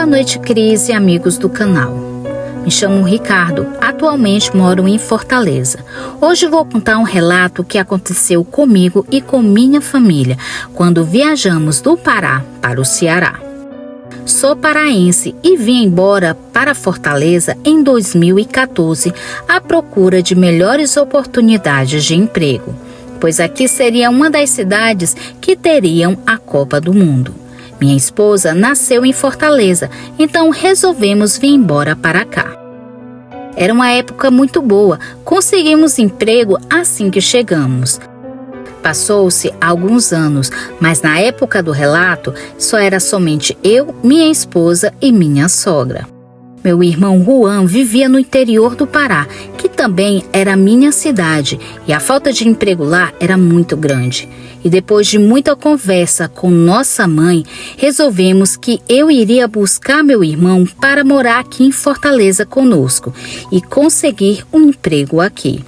noite, Cris e amigos do canal. Me chamo Ricardo, atualmente moro em Fortaleza. Hoje vou contar um relato que aconteceu comigo e com minha família quando viajamos do Pará para o Ceará. Sou paraense e vim embora para Fortaleza em 2014 à procura de melhores oportunidades de emprego, pois aqui seria uma das cidades que teriam a Copa do Mundo. Minha esposa nasceu em Fortaleza, então resolvemos vir embora para cá. Era uma época muito boa, conseguimos emprego assim que chegamos. Passou-se alguns anos, mas na época do relato só era somente eu, minha esposa e minha sogra. Meu irmão Juan vivia no interior do Pará, que também era minha cidade, e a falta de emprego lá era muito grande. E depois de muita conversa com nossa mãe, resolvemos que eu iria buscar meu irmão para morar aqui em Fortaleza conosco e conseguir um emprego aqui.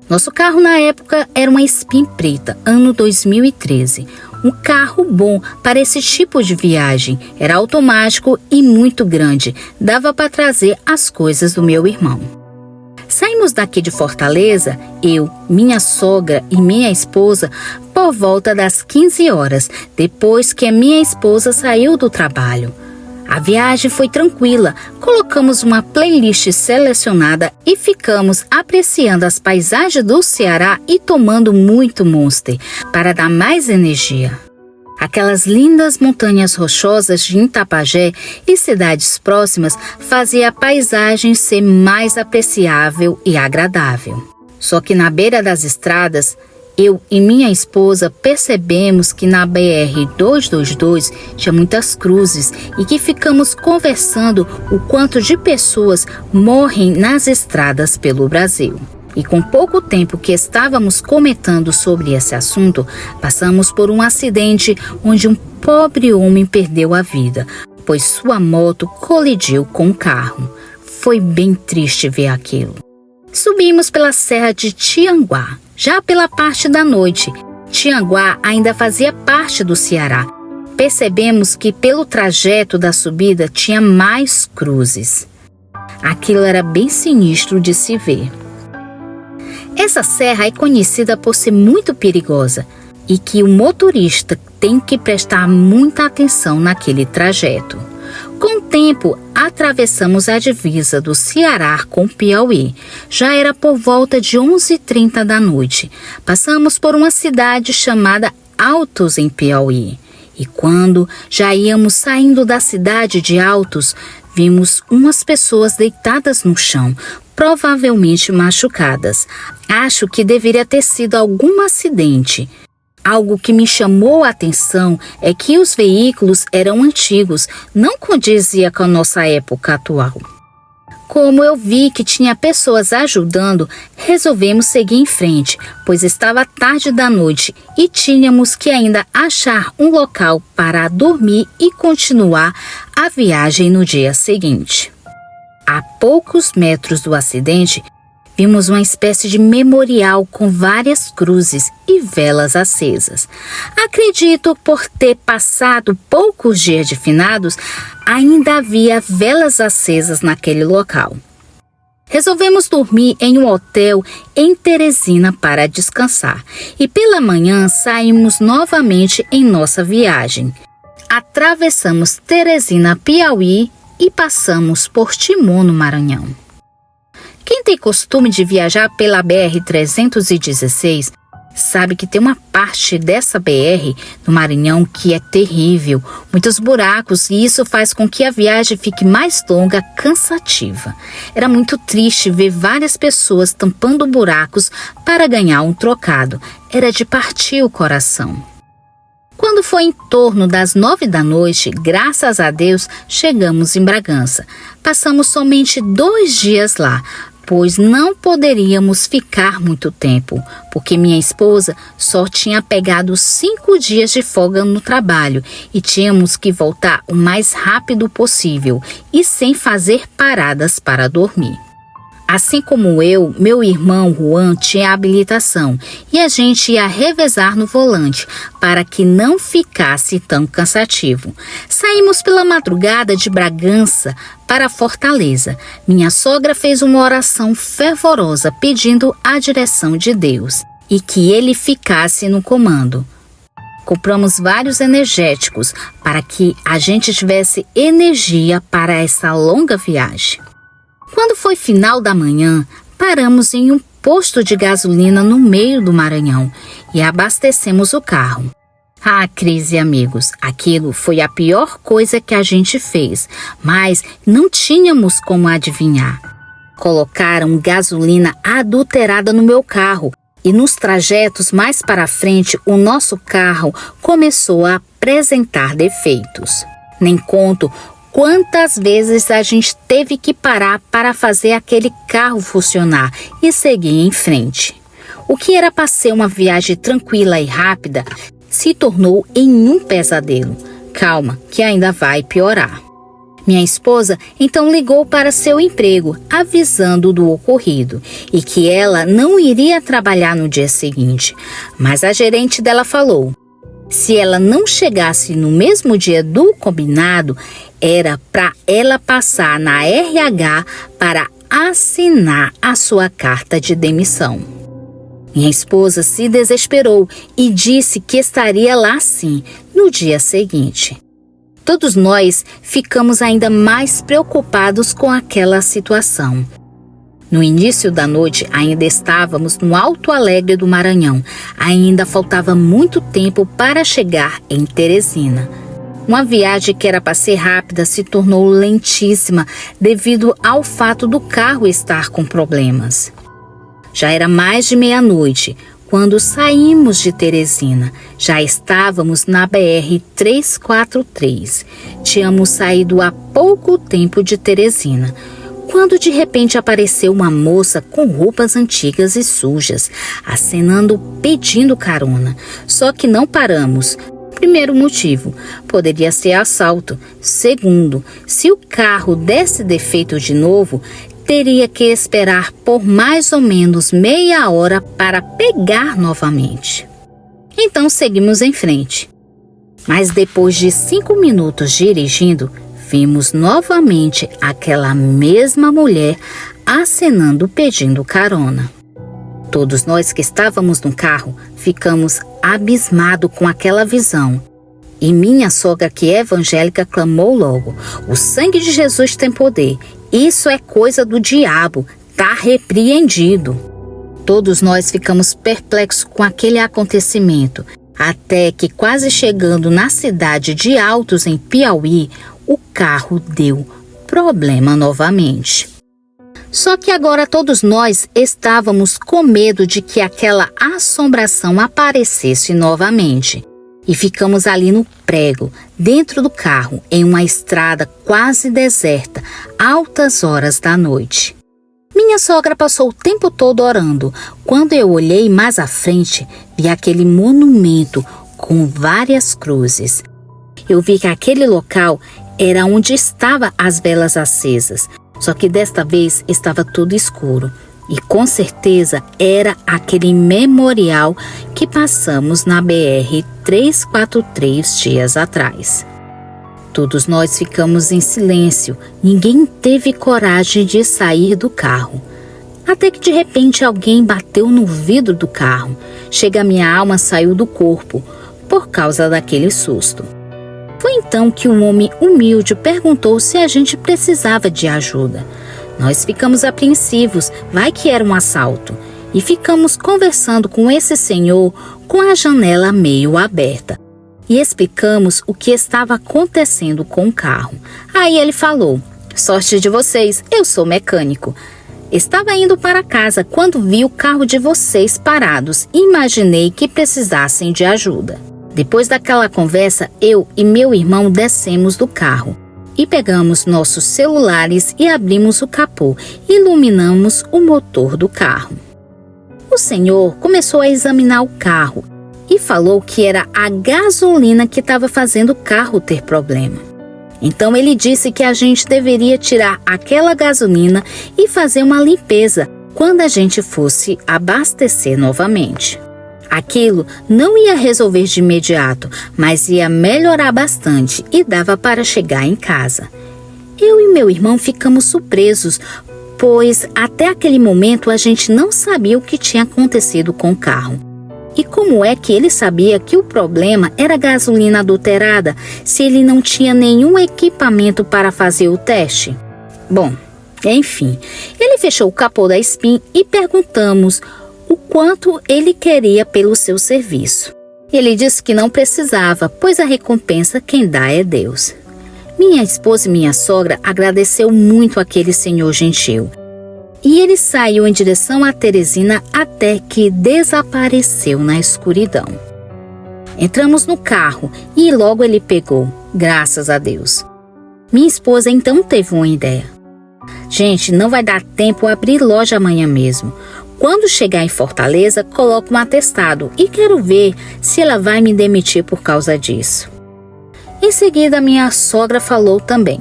Nosso carro na época era uma Spin preta, ano 2013. Um carro bom para esse tipo de viagem. Era automático e muito grande. Dava para trazer as coisas do meu irmão. Saímos daqui de Fortaleza, eu, minha sogra e minha esposa, por volta das 15 horas, depois que a minha esposa saiu do trabalho. A viagem foi tranquila, colocamos uma playlist selecionada e ficamos apreciando as paisagens do Ceará e tomando muito Monster para dar mais energia. Aquelas lindas montanhas rochosas de Itapajé e cidades próximas faziam a paisagem ser mais apreciável e agradável. Só que na beira das estradas, eu e minha esposa percebemos que na BR-222 tinha muitas cruzes e que ficamos conversando o quanto de pessoas morrem nas estradas pelo Brasil. E com pouco tempo que estávamos comentando sobre esse assunto, passamos por um acidente onde um pobre homem perdeu a vida, pois sua moto colidiu com um carro. Foi bem triste ver aquilo. Subimos pela Serra de Tianguá. Já pela parte da noite, Tianguá ainda fazia parte do Ceará. Percebemos que pelo trajeto da subida tinha mais cruzes. Aquilo era bem sinistro de se ver. Essa serra é conhecida por ser muito perigosa e que o motorista tem que prestar muita atenção naquele trajeto. Com o tempo, atravessamos a divisa do Ceará com Piauí. Já era por volta de 11h30 da noite. Passamos por uma cidade chamada Altos, em Piauí. E quando já íamos saindo da cidade de Altos, vimos umas pessoas deitadas no chão, provavelmente machucadas. Acho que deveria ter sido algum acidente. Algo que me chamou a atenção é que os veículos eram antigos, não condizia com a nossa época atual. Como eu vi que tinha pessoas ajudando, resolvemos seguir em frente, pois estava tarde da noite e tínhamos que ainda achar um local para dormir e continuar a viagem no dia seguinte. A poucos metros do acidente, vimos uma espécie de memorial com várias cruzes e velas acesas. Acredito por ter passado poucos dias de finados, ainda havia velas acesas naquele local. Resolvemos dormir em um hotel em Teresina para descansar e pela manhã saímos novamente em nossa viagem. Atravessamos Teresina, Piauí e passamos por Timon, no Maranhão. Quem tem costume de viajar pela BR-316 sabe que tem uma parte dessa BR no Maranhão que é terrível, muitos buracos, e isso faz com que a viagem fique mais longa, cansativa. Era muito triste ver várias pessoas tampando buracos para ganhar um trocado. Era de partir o coração. Quando foi em torno das 9 da noite, graças a Deus, chegamos em Bragança. Passamos somente 2 dias lá, pois não poderíamos ficar muito tempo, porque minha esposa só tinha pegado 5 dias de folga no trabalho e tínhamos que voltar o mais rápido possível e sem fazer paradas para dormir. Assim como eu, meu irmão Juan tinha habilitação e a gente ia revezar no volante para que não ficasse tão cansativo. Saímos pela madrugada de Bragança para Fortaleza. Minha sogra fez uma oração fervorosa pedindo a direção de Deus e que ele ficasse no comando. Compramos vários energéticos para que a gente tivesse energia para essa longa viagem. Quando foi final da manhã, paramos em um posto de gasolina no meio do Maranhão e abastecemos o carro. Ah, Cris e amigos, aquilo foi a pior coisa que a gente fez, mas não tínhamos como adivinhar. Colocaram gasolina adulterada no meu carro e nos trajetos mais para frente o nosso carro começou a apresentar defeitos. Nem conto quantas vezes a gente teve que parar para fazer aquele carro funcionar e seguir em frente. O que era para ser uma viagem tranquila e rápida se tornou em um pesadelo. Calma, que ainda vai piorar. Minha esposa então ligou para seu emprego, avisando do ocorrido e que ela não iria trabalhar no dia seguinte. Mas a gerente dela falou: se ela não chegasse no mesmo dia do combinado, era para ela passar na RH para assinar a sua carta de demissão. Minha esposa se desesperou e disse que estaria lá sim, no dia seguinte. Todos nós ficamos ainda mais preocupados com aquela situação. No início da noite, ainda estávamos no Alto Alegre do Maranhão. Ainda faltava muito tempo para chegar em Teresina. Uma viagem que era para ser rápida se tornou lentíssima devido ao fato do carro estar com problemas. Já era mais de meia-noite quando saímos de Teresina. Já estávamos na BR-343. Tínhamos saído há pouco tempo de Teresina, quando de repente apareceu uma moça com roupas antigas e sujas, acenando pedindo carona. Só que não paramos. Primeiro motivo, poderia ser assalto. Segundo, se o carro desse defeito de novo, teria que esperar por mais ou menos meia hora para pegar novamente. Então seguimos em frente. Mas depois de 5 minutos dirigindo, vimos novamente aquela mesma mulher acenando pedindo carona. Todos nós que estávamos no carro ficamos abismados com aquela visão. E minha sogra, que é evangélica, clamou logo: o sangue de Jesus tem poder. Isso é coisa do diabo. Tá repreendido. Todos nós ficamos perplexos com aquele acontecimento. Até que, quase chegando na cidade de Altos, em Piauí, o carro deu problema novamente. Só que agora todos nós estávamos com medo de que aquela assombração aparecesse novamente. E ficamos ali no prego, dentro do carro, em uma estrada quase deserta, altas horas da noite. Minha sogra passou o tempo todo orando. Quando eu olhei mais à frente, vi aquele monumento com várias cruzes. Eu vi que aquele local era onde estavam as velas acesas. Só que desta vez estava tudo escuro e com certeza era aquele memorial que passamos na BR-343 dias atrás. Todos nós ficamos em silêncio, ninguém teve coragem de sair do carro. Até que de repente alguém bateu no vidro do carro. Chega, minha alma saiu do corpo por causa daquele susto. Foi então que um homem humilde perguntou se a gente precisava de ajuda. Nós ficamos apreensivos, vai que era um assalto. E ficamos conversando com esse senhor com a janela meio aberta. E explicamos o que estava acontecendo com o carro. Aí ele falou: sorte de vocês, eu sou mecânico. Estava indo para casa quando vi o carro de vocês parados e imaginei que precisassem de ajuda. Depois daquela conversa, eu e meu irmão descemos do carro e pegamos nossos celulares e abrimos o capô e iluminamos o motor do carro. O senhor começou a examinar o carro e falou que era a gasolina que estava fazendo o carro ter problema. Então ele disse que a gente deveria tirar aquela gasolina e fazer uma limpeza quando a gente fosse abastecer novamente. Aquilo não ia resolver de imediato, mas ia melhorar bastante e dava para chegar em casa. Eu e meu irmão ficamos surpresos, pois até aquele momento a gente não sabia o que tinha acontecido com o carro. E como é que ele sabia que o problema era gasolina adulterada se ele não tinha nenhum equipamento para fazer o teste? Bom, enfim, ele fechou o capô da Spin e perguntamos o quanto ele queria pelo seu serviço. Ele disse que não precisava, pois a recompensa quem dá é Deus. Minha esposa e minha sogra agradeceu muito aquele senhor gentil. E ele saiu em direção a Teresina até que desapareceu na escuridão. Entramos no carro e logo ele pegou, graças a Deus. Minha esposa então teve uma ideia. Gente, não vai dar tempo a abrir loja amanhã mesmo. Quando chegar em Fortaleza, coloco um atestado e quero ver se ela vai me demitir por causa disso. Em seguida, minha sogra falou também.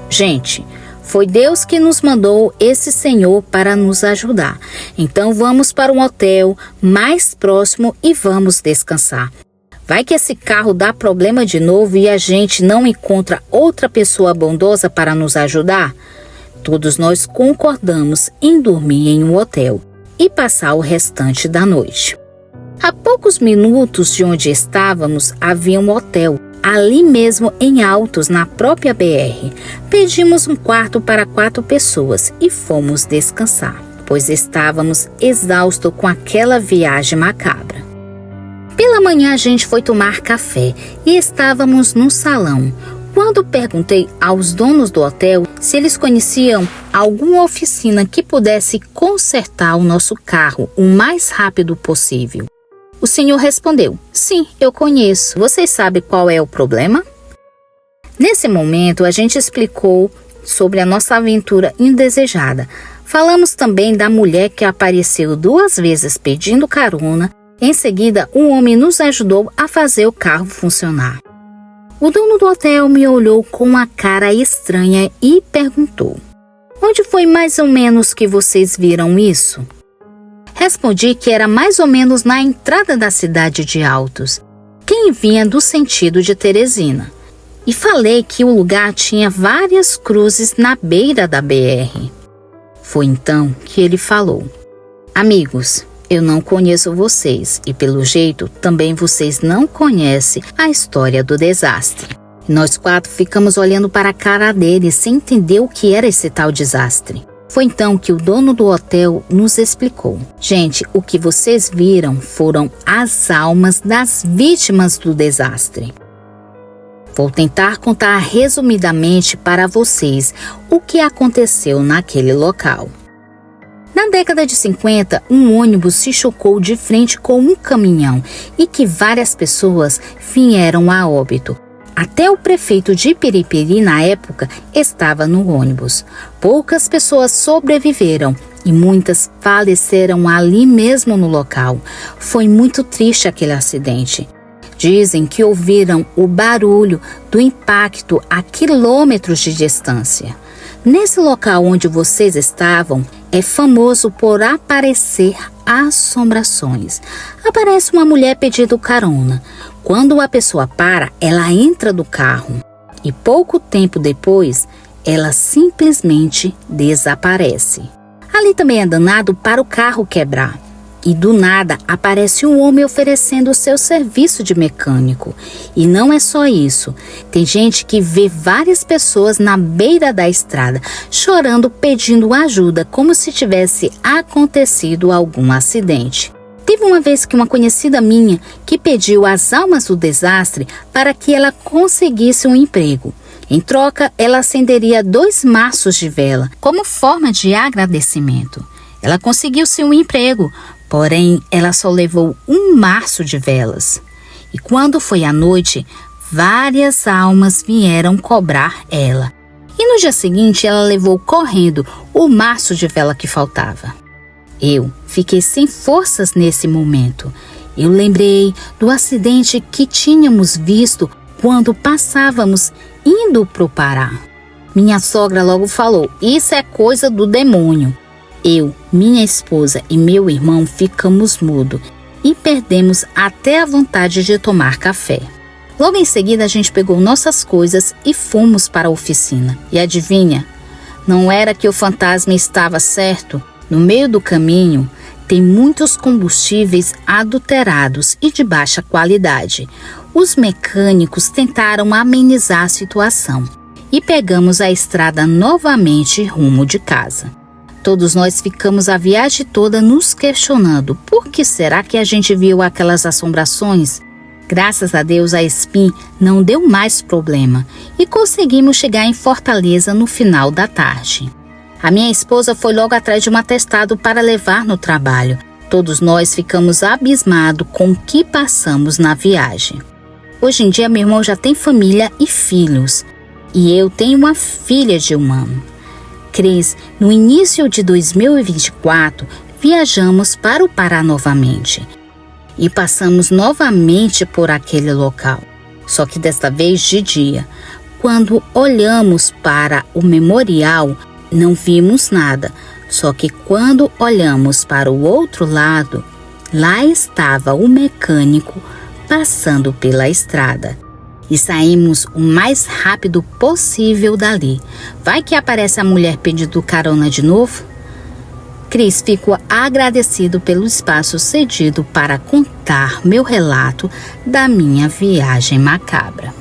Gente, foi Deus que nos mandou esse senhor para nos ajudar. Então vamos para um hotel mais próximo e vamos descansar. Vai que esse carro dá problema de novo e a gente não encontra outra pessoa bondosa para nos ajudar? Todos nós concordamos em dormir em um hotel e passar o restante da noite. A poucos minutos de onde estávamos havia um hotel, ali mesmo em Altos, na própria BR. Pedimos um quarto para 4 pessoas e fomos descansar, pois estávamos exaustos com aquela viagem macabra. Pela manhã a gente foi tomar café e estávamos no salão. Quando perguntei aos donos do hotel se eles conheciam alguma oficina que pudesse consertar o nosso carro o mais rápido possível, o senhor respondeu: sim, eu conheço. Vocês sabem qual é o problema? Nesse momento, a gente explicou sobre a nossa aventura indesejada. Falamos também da mulher que apareceu 2 vezes pedindo carona. Em seguida, um homem nos ajudou a fazer o carro funcionar. O dono do hotel me olhou com uma cara estranha e perguntou: onde foi mais ou menos que vocês viram isso? Respondi que era mais ou menos na entrada da cidade de Altos, quem vinha do sentido de Teresina. E falei que o lugar tinha várias cruzes na beira da BR. Foi então que ele falou: amigos, eu não conheço vocês e pelo jeito também vocês não conhecem a história do desastre. Nós 4 ficamos olhando para a cara dele sem entender o que era esse tal desastre. Foi então que o dono do hotel nos explicou. Gente, o que vocês viram foram as almas das vítimas do desastre. Vou tentar contar resumidamente para vocês o que aconteceu naquele local. Na década de 50, um ônibus se chocou de frente com um caminhão e que várias pessoas vieram a óbito. Até o prefeito de Piripiri, na época, estava no ônibus. Poucas pessoas sobreviveram e muitas faleceram ali mesmo no local. Foi muito triste aquele acidente. Dizem que ouviram o barulho do impacto a quilômetros de distância. Nesse local onde vocês estavam, é famoso por aparecer assombrações. Aparece uma mulher pedindo carona. Quando a pessoa para, ela entra do carro e pouco tempo depois, ela simplesmente desaparece. Ali também é danado para o carro quebrar. E do nada aparece um homem oferecendo o seu serviço de mecânico. E não é só isso. Tem gente que vê várias pessoas na beira da estrada chorando, pedindo ajuda, como se tivesse acontecido algum acidente. Teve uma vez que uma conhecida minha que pediu às almas do desastre para que ela conseguisse um emprego. Em troca, ela acenderia 2 maços de vela como forma de agradecimento. Ela conseguiu-se um emprego, porém ela só levou 1 maço de velas. E quando foi à noite, várias almas vieram cobrar ela. E no dia seguinte ela levou correndo o maço de vela que faltava. Eu fiquei sem forças nesse momento. Eu lembrei do acidente que tínhamos visto quando passávamos indo pro Pará. Minha sogra logo falou: isso é coisa do demônio. Eu, minha esposa e meu irmão ficamos mudos e perdemos até a vontade de tomar café. Logo em seguida a gente pegou nossas coisas e fomos para a oficina. E adivinha? Não era que o fantasma estava certo? No meio do caminho tem muitos combustíveis adulterados e de baixa qualidade. Os mecânicos tentaram amenizar a situação e pegamos a estrada novamente rumo de casa. Todos nós ficamos a viagem toda nos questionando por que será que a gente viu aquelas assombrações. Graças a Deus a Spin não deu mais problema e conseguimos chegar em Fortaleza no final da tarde. A minha esposa foi logo atrás de um atestado para levar no trabalho. Todos nós ficamos abismados com o que passamos na viagem. Hoje em dia meu irmão já tem família e filhos e eu tenho uma filha de 1 ano. Cris, no início de 2024, viajamos para o Pará novamente e passamos novamente por aquele local, só que desta vez de dia. Quando olhamos para o memorial, não vimos nada, só que quando olhamos para o outro lado, lá estava o mecânico passando pela estrada. E saímos o mais rápido possível dali. Vai que aparece a mulher pedindo carona de novo? Cris, fico agradecido pelo espaço cedido para contar meu relato da minha viagem macabra.